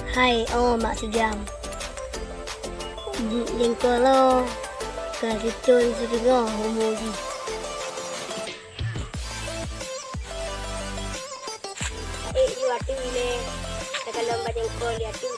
Hai, oh mak sejam. Jengkol lo, kariton sedengah homoji. Iwati ile, kalau jengkol ya tu.